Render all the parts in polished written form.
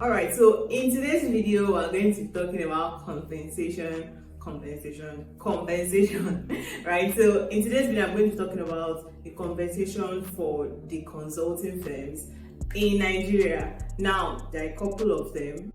Alright, so in today's video, we're going to be talking about compensation, right? So in today's video, I'm going to be talking about the compensation for the consulting firms in Nigeria. Now, there are a couple of them.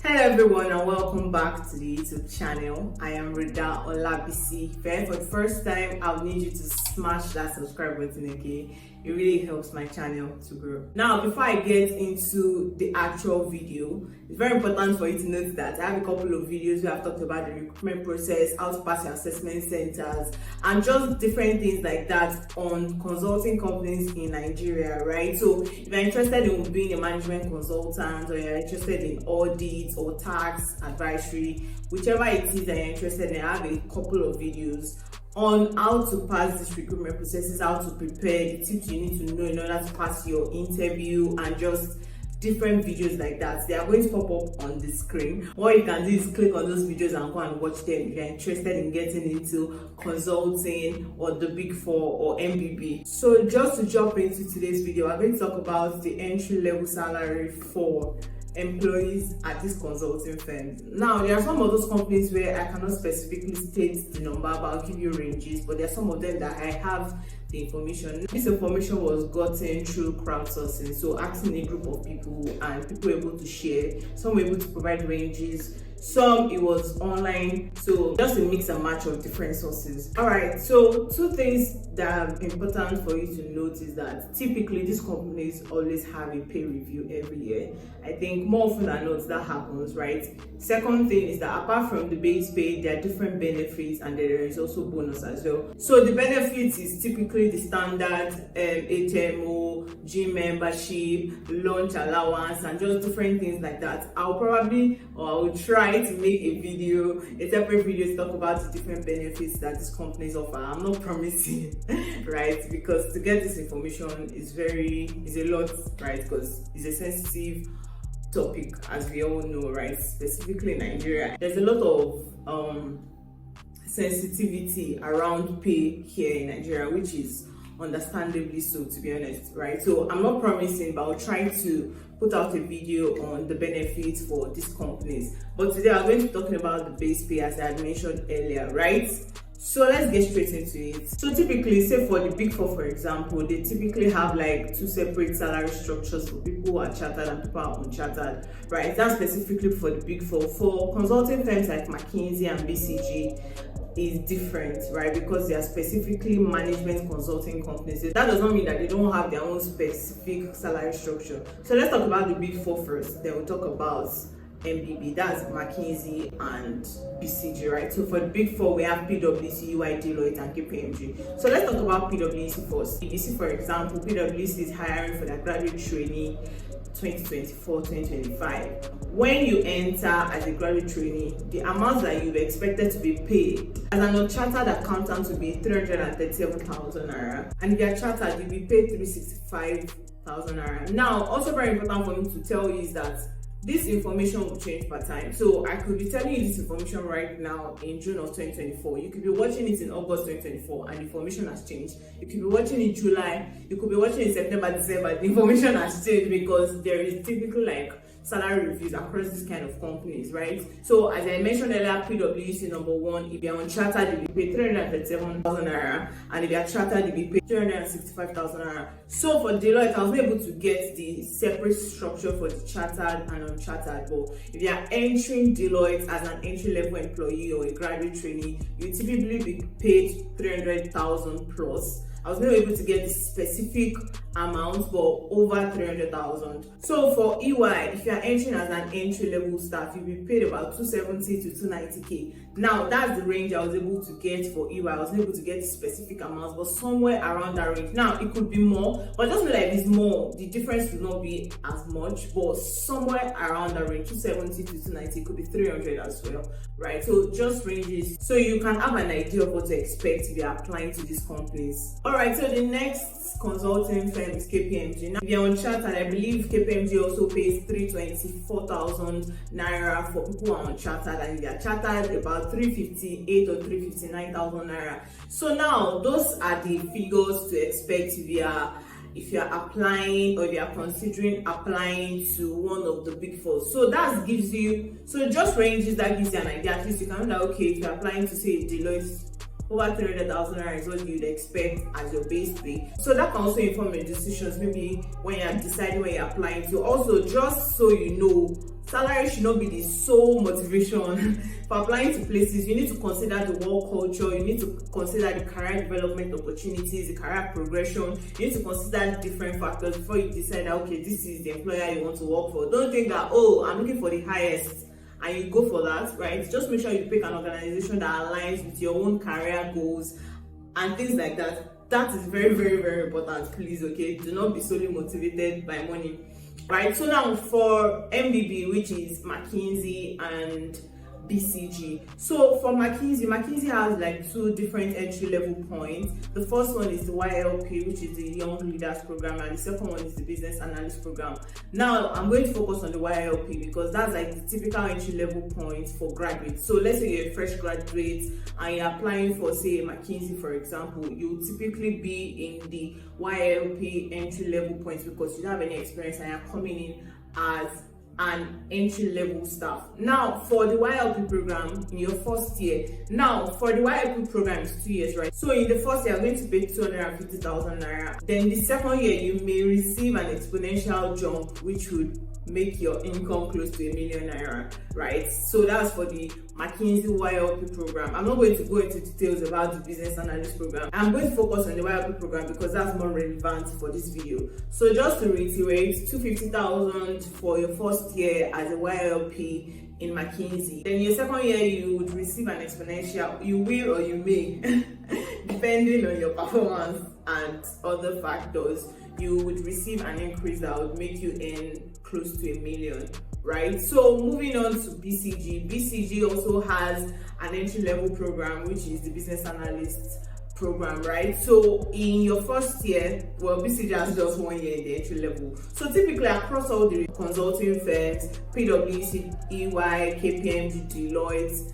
Hello everyone and welcome back to the YouTube channel. I am Rida Olabisi. If for the first time, I would need you to smash that subscribe button, okay? It really helps my channel to grow. Now, before I get into the actual video, it's very important for you to note that I have a couple of videos where I've talked about the recruitment process, how to pass your assessment centers, and just different things like that on consulting companies in Nigeria, right? So if you're interested in being a management consultant, or you're interested in audit or tax advisory, whichever it is that you're interested in, I have a couple of videos on how to pass these recruitment processes, how to prepare, the tips you need to know in order to pass your interview, and just different videos like that. They are going to pop up on the screen. What you can do is click on those videos and go and watch them if you're interested in getting into consulting or the Big Four or MBB. So just to jump into today's video, I'm going to talk about the entry-level salary for employees at these consulting firms. Now, there are some of those companies where I cannot specifically state the number, but I'll give you ranges. But there are some of them that I have the information. This information was gotten through crowdsourcing, so asking a group of people and people were able to share. Some were able to provide ranges, some it was online, so just a mix and match of different sources. All right, so two things that are important for you to note is that typically these companies always have a pay review every year. I think more often than not that happens, right? Second thing is that apart from the base pay, there are different benefits and there is also bonus as well. So the benefits is typically the standard HMO, gym membership, lunch allowance, and just different things like that. I will try to make a separate video to talk about the different benefits that these companies offer. I'm not promising, right? Because to get this information is a lot, right? Because it's a sensitive topic, as we all know, right? Specifically in Nigeria, there's a lot of sensitivity around pay here in Nigeria, which is understandably so, to be honest, right? So I'm not promising, but I'll try to put out a video on the benefits for these companies. But today I'm going to be talking about the base pay, as I had mentioned earlier, right? So let's get straight into it. So typically, say for the Big Four, for example, they typically have like two separate salary structures for people who are chartered and people who are unchartered, right? That's specifically for the Big Four. For consulting firms like McKinsey and BCG, is different, right? Because they are specifically management consulting companies. That does not mean that they don't have their own specific salary structure. So let's talk about the Big Four first, then we'll talk about MBB, that's McKinsey and BCG, right? So for the Big Four, we have PwC, EY, Deloitte, and KPMG. So let's talk about PwC first. PwC, for example, PwC is hiring for their graduate trainee 2024-2025. When you enter as a graduate trainee, the amount that you're expected to be paid as an unchartered accountant will be 337,000 naira, and if you're chartered, you'll be paid 365,000 naira. Now, also very important for me to tell you is that this information will change per time. So I could be telling you this information right now in June of 2024. You could be watching it in August 2024 and the information has changed. You could be watching in July. You could be watching in September, December. The information has changed because there is typically like salary reviews across this kind of companies, right? So as I mentioned earlier, PwC number one, if you're unchartered, you'll be paid 337,000 naira, and if you're chartered, you'll be paid 365,000 naira. So for Deloitte, I was able to get the separate structure for the chartered and unchartered. But if you're entering Deloitte as an entry-level employee or a graduate trainee, you typically be paid 300,000 plus. I was not able to get the specific amount, but over 300,000. So for EY, if you are entering as an entry-level staff, you'll be paid about 270 to 290k. Now that's the range I was able to get for EY. I was able to get specific amounts, but somewhere around that range. Now it could be more, but just like it's more, the difference will not be as much, but somewhere around that range, 270 to 290, could be 300 as well, right? So just ranges, so you can have an idea of what to expect if you're applying to these companies. All right, so the next consulting firm is KPMG. Now, if you're unchartered, I believe KPMG also pays 324,000 naira for people who are unchartered, and if you're chartered, about 358 or 359,000 naira. So now those are the figures to expect if you are if you're applying or if you're considering applying to one of the big four. So that gives you, so just ranges that gives you an idea. At least you can know that, okay, if you're applying to say Deloitte, over 300,000 naira is what you'd expect as your base pay. So that can also inform your decisions, maybe when you're deciding when you're applying to. Also, just so you know, salary should not be the sole motivation for applying to places. You need to consider the work culture, you need to consider the career development opportunities, the career progression. You need to consider different factors before you decide that, okay, this is the employer you want to work for. Don't think that, oh, I'm looking for the highest, and you go for that, right? Just make sure you pick an organization that aligns with your own career goals and things like that. That is very, very, very important, please, okay? Do not be solely motivated by money, right? So now for MBB, which is McKinsey and BCG. So for McKinsey has like two different entry level points. The first one is the YLP, which is the Young Leaders Program, and the second one is the Business Analyst Program. Now I'm going to focus on the YLP because that's like the typical entry level point for graduates. So let's say you're a fresh graduate and you're applying for, say, McKinsey, for example, you typically be in the YLP entry level points because you don't have any experience and you're coming in as an entry level staff. Now for the YLP program in your first year, now for the YLP program is 2 years, right? So in the first year you're going to pay 250,000 naira. Then the second year you may receive an exponential jump which would make your income close to ₦1 million, right? So that's for the McKinsey YLP program. I'm not going to go into details about the business analyst program. I'm going to focus on the YLP program because that's more relevant for this video. So just to reiterate, 250,000 for your first year as a YLP in McKinsey. Then your second year you would receive an exponential, you will or you may, depending on your performance and other factors, you would receive an increase that would make you earn close to $1 million, right? So moving on to BCG also has an entry level program, which is the business analyst program, right? So in your first year, well, BCG has just 1 year in the entry level. So typically across all the consulting firms, PwC, EY, KPMG, Deloitte,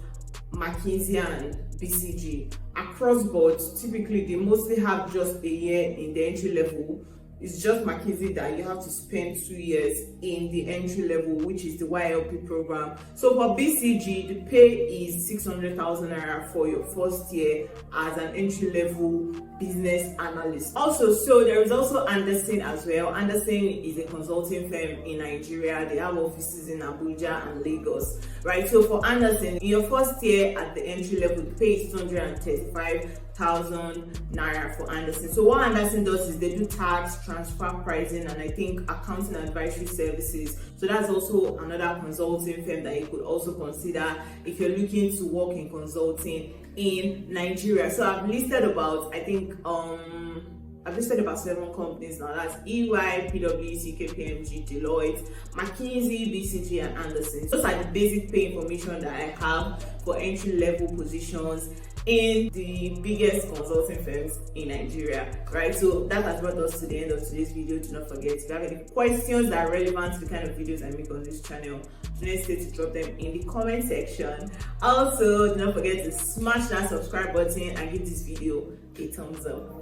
McKinsey and BCG, across boards, typically they mostly have just a year in the entry level. It's just McKinsey that you have to spend 2 years in the entry level, which is the YLP program. So for BCG, the pay is 600,000 naira for your first year as an entry level business analyst. Also, so there is also Andersen as well. Andersen is a consulting firm in Nigeria. They have offices in Abuja and Lagos, right? So for Andersen, in your first year at the entry level, the pay is 235,000 naira for Andersen. So what Andersen does is they do tax, transfer pricing, and I think accounting advisory services. So that's also another consulting firm that you could also consider if you're looking to work in consulting in Nigeria. So I've listed about, I think, I've listed about 7 companies now. That's EY, PwC, KPMG, Deloitte, McKinsey, BCG, and Andersen. Those are the basic pay information that I have for entry level positions in the biggest consulting firms in Nigeria, right? So that has brought us to the end of today's video. Do not forget, if you have any questions that are relevant to the kind of videos I make on this channel, do not hesitate to drop them in the comment section. Also, do not forget to smash that subscribe button and give this video a thumbs up.